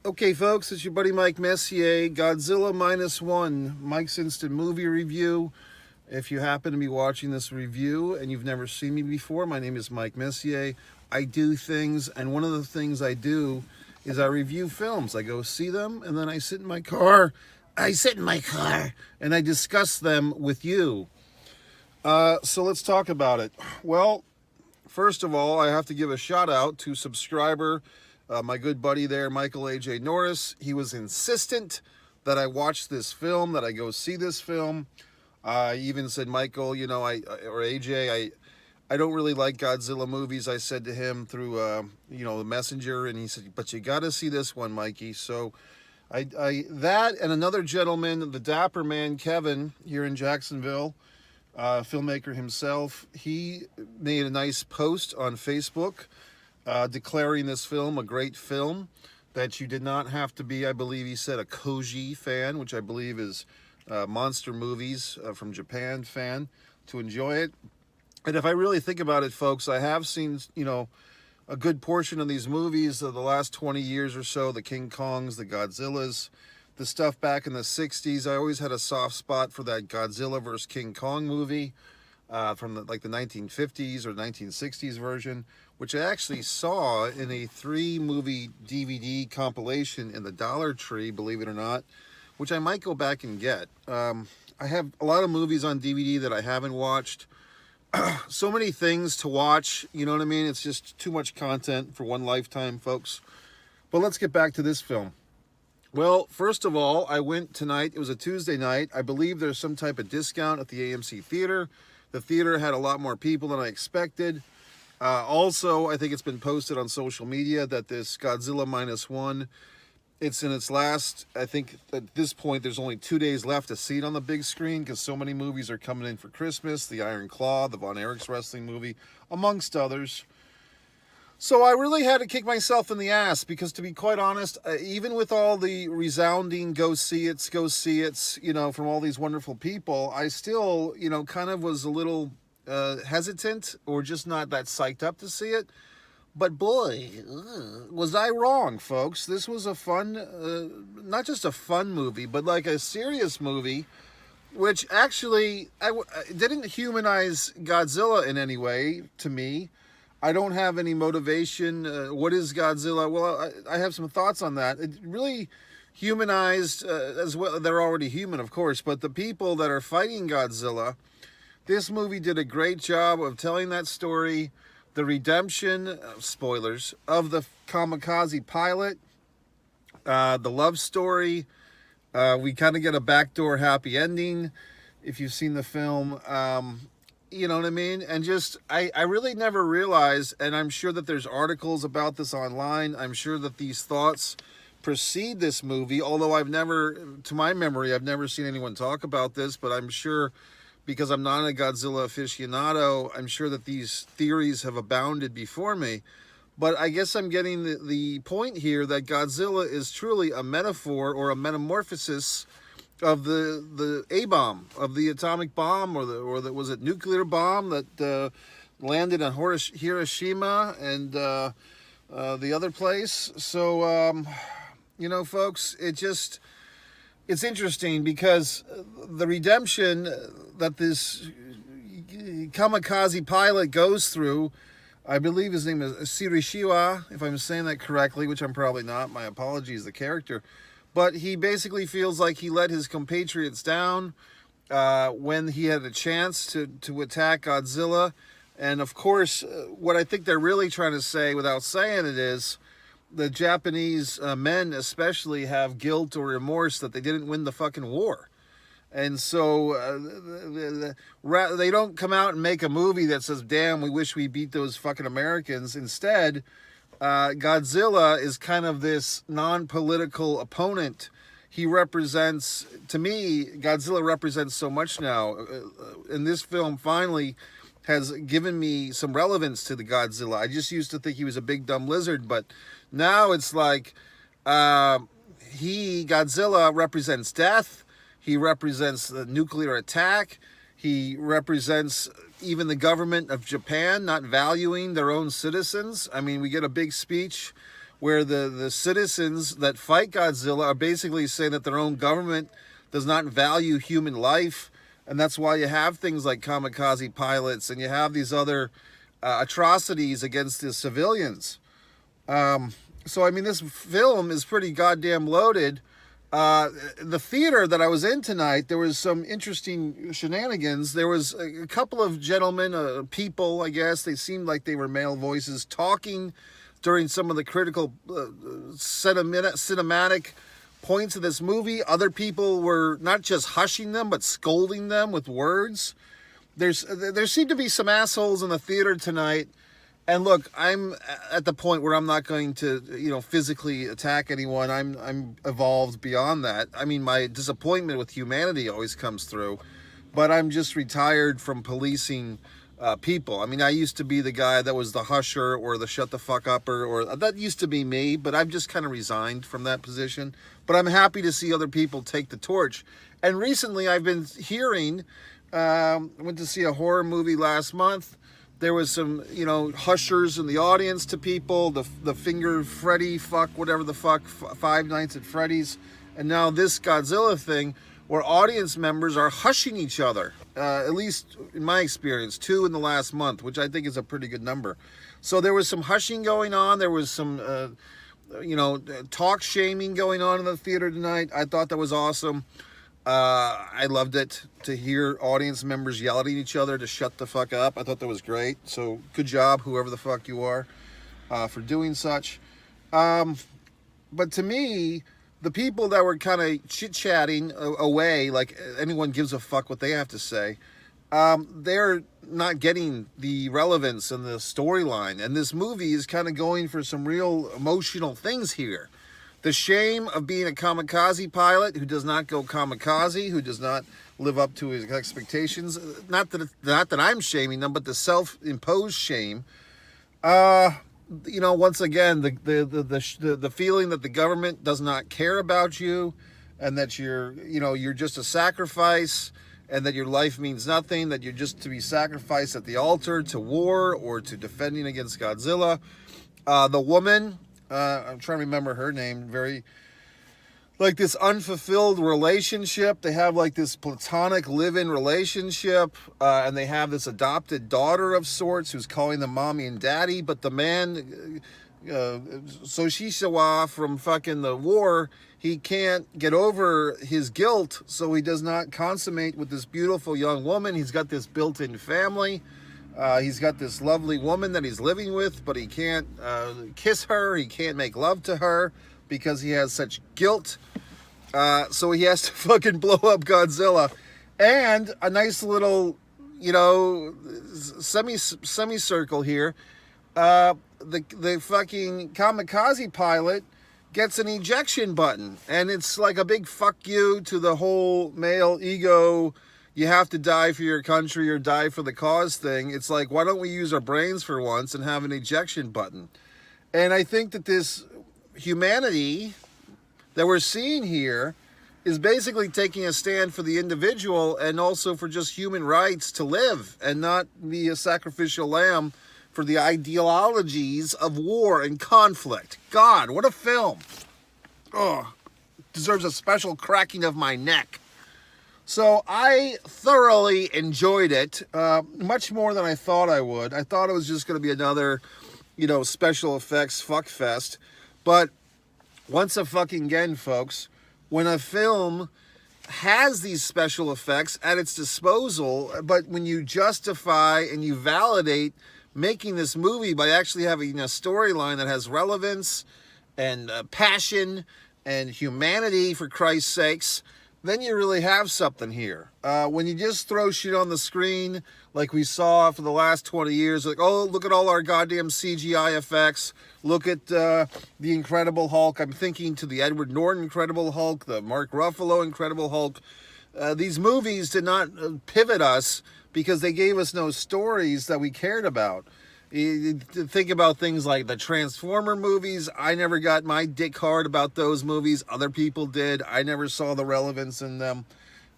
Okay, folks, it's your buddy Mike Messier, Godzilla Minus One, Mike's Instant Movie Review. If you happen to be watching this review and you've never seen me before, my name is Mike Messier. I do things, and one of the things I do is I review films. I go see them, and then I sit in my car. And I discuss them with you. So let's talk about it. Well, first of all, I have to give a shout out to subscriber, my good buddy there, Michael A.J. Norris. He was insistent that I watch this film, that I go see this film. I even said, Michael, or AJ, I don't really like Godzilla movies. I said to him through, the messenger, and he said, but you got to see this one, Mikey. So that and another gentleman, the dapper man, Kevin, here in Jacksonville, filmmaker himself, he made a nice post on Facebook declaring this film a great film, that you did not have to be, I believe he said, a Koji fan, which I believe is monster movies from Japan fan, to enjoy it. And if I really think about it, folks, I have seen, a good portion of these movies of the last 20 years or so, the King Kongs, the Godzillas, the stuff back in the 60s. I always had a soft spot for that Godzilla vs. King Kong movie from the 1950s or 1960s version, which I actually saw in a 3-movie DVD compilation in the Dollar Tree, believe it or not, which I might go back and get. I have a lot of movies on DVD that I haven't watched. So many things to watch, you know what I mean? It's just too much content for one lifetime, folks. But let's get back to this film. Well, first of all, I went tonight. It was a Tuesday night. I believe there's some type of discount at the AMC Theater. The theater had a lot more people than I expected. Also, I think it's been posted on social media that this Godzilla Minus One, it's in its last, I think at this point there's only 2 days left to see it on the big screen, because so many movies are coming in for Christmas. The Iron Claw, the Von Erichs wrestling movie, amongst others. So I really had to kick myself in the ass, because to be quite honest, even with all the resounding go see it's, from all these wonderful people, I still, kind of was a little hesitant, or just not that psyched up to see it. But boy, was I wrong, folks. This was a fun, not just a fun movie, but like a serious movie, which actually didn't humanize Godzilla in any way to me. I don't have any motivation. What is Godzilla? Well, I have some thoughts on that. It really humanized, as well. They're already human, of course, but the people that are fighting Godzilla, this movie did a great job of telling that story. The redemption, spoilers, of the kamikaze pilot, the love story. We kind of get a backdoor happy ending, if you've seen the film. You know what I mean? And just, I really never realized, and I'm sure that there's articles about this online. I'm sure that these thoughts precede this movie, although I've never, to my memory, I've never seen anyone talk about this, but I'm sure, because I'm not a Godzilla aficionado, I'm sure that these theories have abounded before me. But I guess I'm getting the point here that Godzilla is truly a metaphor or a metamorphosis of the A-bomb, of the atomic bomb, or the was it nuclear bomb that landed on Hiroshima and the other place. So, folks, it's interesting, because the redemption that this kamikaze pilot goes through, I believe his name is Sirishiwa, if I'm saying that correctly, which I'm probably not. My apologies, the character. But he basically feels like he let his compatriots down when he had a chance to attack Godzilla. And of course, what I think they're really trying to say, without saying it, is the Japanese men especially have guilt or remorse that they didn't win the fucking war. And so they don't come out and make a movie that says, damn, we wish we beat those fucking Americans. Instead, Godzilla is kind of this non-political opponent. He represents, to me, Godzilla represents so much now. And this film finally has given me some relevance to the Godzilla. I just used to think he was a big dumb lizard, but now it's like Godzilla represents death. He represents the nuclear attack. He represents even the government of Japan not valuing their own citizens. I mean, we get a big speech where the citizens that fight Godzilla are basically saying that their own government does not value human life, and that's why you have things like kamikaze pilots, and you have these other atrocities against the civilians. So, I mean, this film is pretty goddamn loaded. The theater that I was in tonight, there was some interesting shenanigans. There was a couple of gentlemen, people, I guess. They seemed like they were male voices talking during some of the critical cinematic points of this movie. Other people were not just hushing them, but scolding them with words. There seemed to be some assholes in the theater tonight. And look, I'm at the point where I'm not going to, physically attack anyone. I'm evolved beyond that. I mean, my disappointment with humanity always comes through, but I'm just retired from policing people. I mean, I used to be the guy that was the husher or the shut the fuck upper, or that used to be me, but I've just kind of resigned from that position. But I'm happy to see other people take the torch. And recently I've been hearing, went to see a horror movie last month. There was some, hushers in the audience to people, the finger Freddy fuck, whatever the fuck, Five Nights at Freddy's. And now this Godzilla thing where audience members are hushing each other, at least in my experience, 2 in the last month, which I think is a pretty good number. So there was some hushing going on. There was some, talk shaming going on in the theater tonight. I thought that was awesome. I loved it to hear audience members yelling at each other to shut the fuck up. I thought that was great. So good job, whoever the fuck you are, for doing such. But to me, the people that were kind of chit-chatting away, like anyone gives a fuck what they have to say, they're not getting the relevance and the storyline. And this movie is kind of going for some real emotional things here. The shame of being a kamikaze pilot who does not go kamikaze, who does not live up to his expectations. Not that I'm shaming them, but the self-imposed shame. Once again, the feeling that the government does not care about you, and that you're just a sacrifice, and that your life means nothing, that you're just to be sacrificed at the altar to war or to defending against Godzilla. The woman, I'm trying to remember her name, very, like this unfulfilled relationship. They have like this platonic live-in relationship, and they have this adopted daughter of sorts who's calling them mommy and daddy, but the man, Soshisawa from fucking the war, he can't get over his guilt, so he does not consummate with this beautiful young woman. He's got this built-in family. He's got this lovely woman that he's living with, but he can't kiss her. He can't make love to her because he has such guilt. So he has to fucking blow up Godzilla. And a nice little, semicircle here. The fucking kamikaze pilot gets an ejection button. And it's like a big fuck you to the whole male ego, you have to die for your country or die for the cause thing. It's like, why don't we use our brains for once and have an ejection button? And I think that this humanity that we're seeing here is basically taking a stand for the individual and also for just human rights to live and not be a sacrificial lamb for the ideologies of war and conflict. God, what a film. Oh, deserves a special cracking of my neck. So I thoroughly enjoyed it, much more than I thought I would. I thought it was just going to be another, special effects fuckfest. But once again, folks, when a film has these special effects at its disposal, but when you justify and you validate making this movie by actually having a storyline that has relevance and passion and humanity, for Christ's sakes, then you really have something here. When you just throw shit on the screen like we saw for the last 20 years, like, oh, look at all our goddamn CGI effects, look at the Incredible Hulk. I'm thinking to the Edward Norton Incredible Hulk, the Mark Ruffalo Incredible Hulk. These movies did not pivot us because they gave us no stories that we cared about. You think about things like the Transformer movies. I never got my dick hard about those movies. Other people did. I never saw the relevance in them.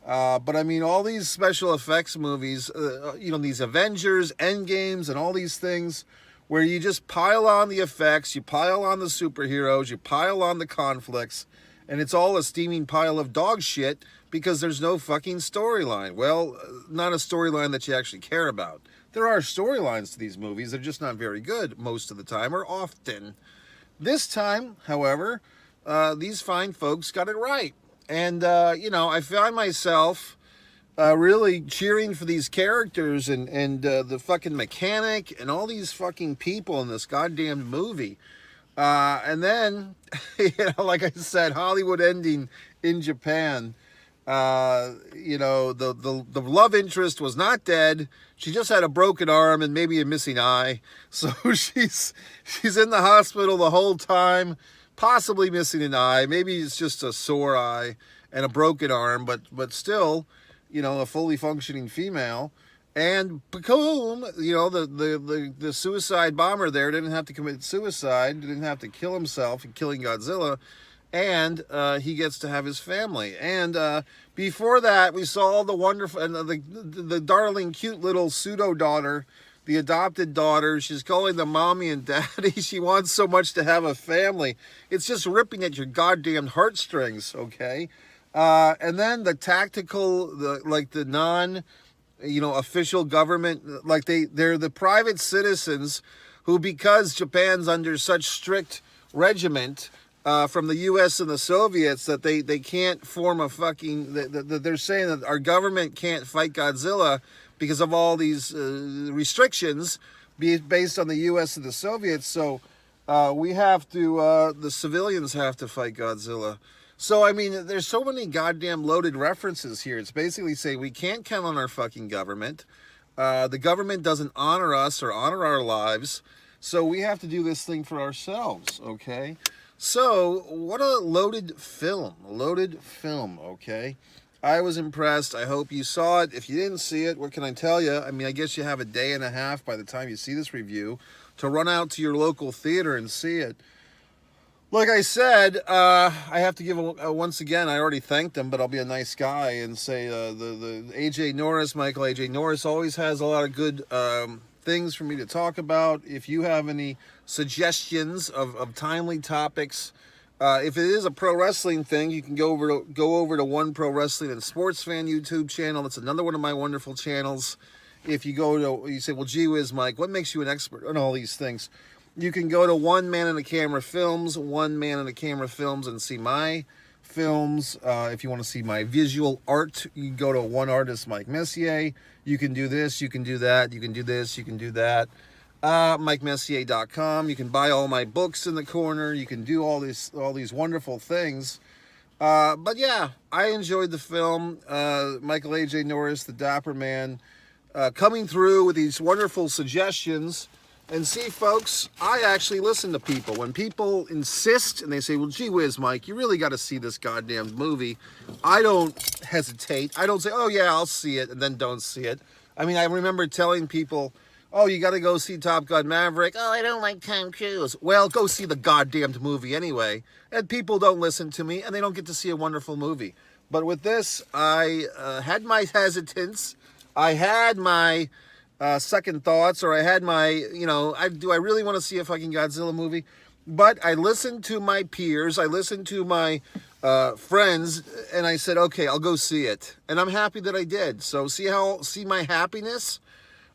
But I mean, all these special effects movies, these Avengers, Endgames, and all these things where you just pile on the effects, you pile on the superheroes, you pile on the conflicts, and it's all a steaming pile of dog shit because there's no fucking storyline. Well, not a storyline that you actually care about. There are storylines to these movies. They're just not very good most of the time, or often. This time, however, these fine folks got it right. And, I find myself really cheering for these characters and the fucking mechanic and all these fucking people in this goddamn movie. And then, like I said, Hollywood ending in Japan. The love interest was not dead. She just had a broken arm and maybe a missing eye. So she's in the hospital the whole time, possibly missing an eye. Maybe it's just a sore eye and a broken arm, but still, a fully functioning female. And boom, the suicide bomber there didn't have to commit suicide, didn't have to kill himself in killing Godzilla. And he gets to have his family. And before that, we saw the wonderful, and the darling, cute little pseudo-daughter, the adopted daughter. She's calling them mommy and daddy. She wants so much to have a family. It's just ripping at your goddamn heartstrings, okay? And then the tactical, the non, official government, like they're the private citizens who, because Japan's under such strict regiment, from the U.S. and the Soviets, that they can't form a fucking... They're saying that our government can't fight Godzilla because of all these restrictions based on the U.S. and the Soviets. So we have to... the civilians have to fight Godzilla. So, I mean, there's so many goddamn loaded references here. It's basically saying we can't count on our fucking government. The government doesn't honor us or honor our lives. So we have to do this thing for ourselves, okay? So, what a loaded film, okay? I was impressed. I hope you saw it. If you didn't see it, what can I tell you? I mean, I guess you have a day and a half by the time you see this review to run out to your local theater and see it. Like I said, I have to give, once again, I already thanked them, but I'll be a nice guy and say the A.J. Norris, Michael A.J. Norris, always has a lot of good things for me to talk about. If you have any suggestions of timely topics, if it is a pro wrestling thing, you can go over to One Pro Wrestling and Sports Fan YouTube channel. That's another one of my wonderful channels. If you you say, well, gee whiz, Mike, what makes you an expert on all these things? You can go to One Man and a Camera Films, and see my films. If you want to see my visual art, you can go to One Artist, Mike Messier. You can do this, you can do that, you can do this, you can do that. MikeMessier.com. You can buy all my books in the corner. You can do all these wonderful things. But yeah, I enjoyed the film. Michael A.J. Norris, the Dapper Man, coming through with these wonderful suggestions. And see, folks, I actually listen to people. When people insist and they say, well, gee whiz, Mike, you really got to see this goddamn movie, I don't hesitate. I don't say, oh, yeah, I'll see it, and then don't see it. I mean, I remember telling people, oh, you got to go see Top Gun Maverick. Oh, I don't like Tom Cruise. Well, go see the goddamn movie anyway. And people don't listen to me, and they don't get to see a wonderful movie. But with this, I had my hesitance. I had my... second thoughts, or I had my, do I really want to see a fucking Godzilla movie? But I listened to my peers, I listened to my friends, and I said, okay, I'll go see it. And I'm happy that I did. So see my happiness?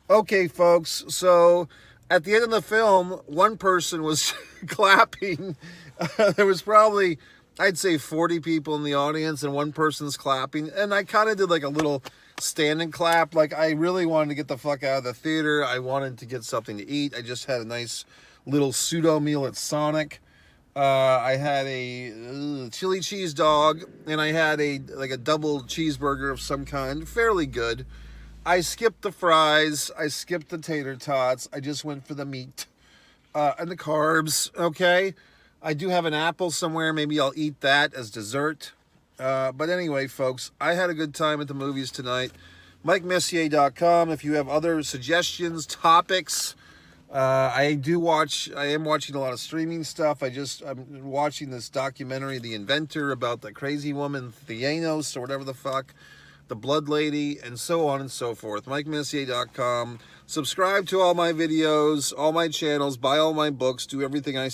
Okay, folks, so at the end of the film, one person was clapping. There was probably, I'd say 40 people in the audience, and one person's clapping. And I kind of did like a little stand and clap. Like, I really wanted to get the fuck out of the theater. I wanted to get something to eat. I just had a nice little pseudo meal at Sonic. I had a chili cheese dog, and I had a double cheeseburger of some kind, fairly good. I skipped the fries, I skipped the tater tots, I just went for the meat and the carbs, okay? I do have an apple somewhere, maybe I'll eat that as dessert. But anyway, folks, I had a good time at the movies tonight. MikeMessier.com. If you have other suggestions, topics, I am watching a lot of streaming stuff. I'm watching this documentary, The Inventor, about the crazy woman Theanos or whatever the fuck. The Blood Lady, and so on and so forth. MikeMessier.com. Subscribe to all my videos, all my channels, buy all my books, do everything I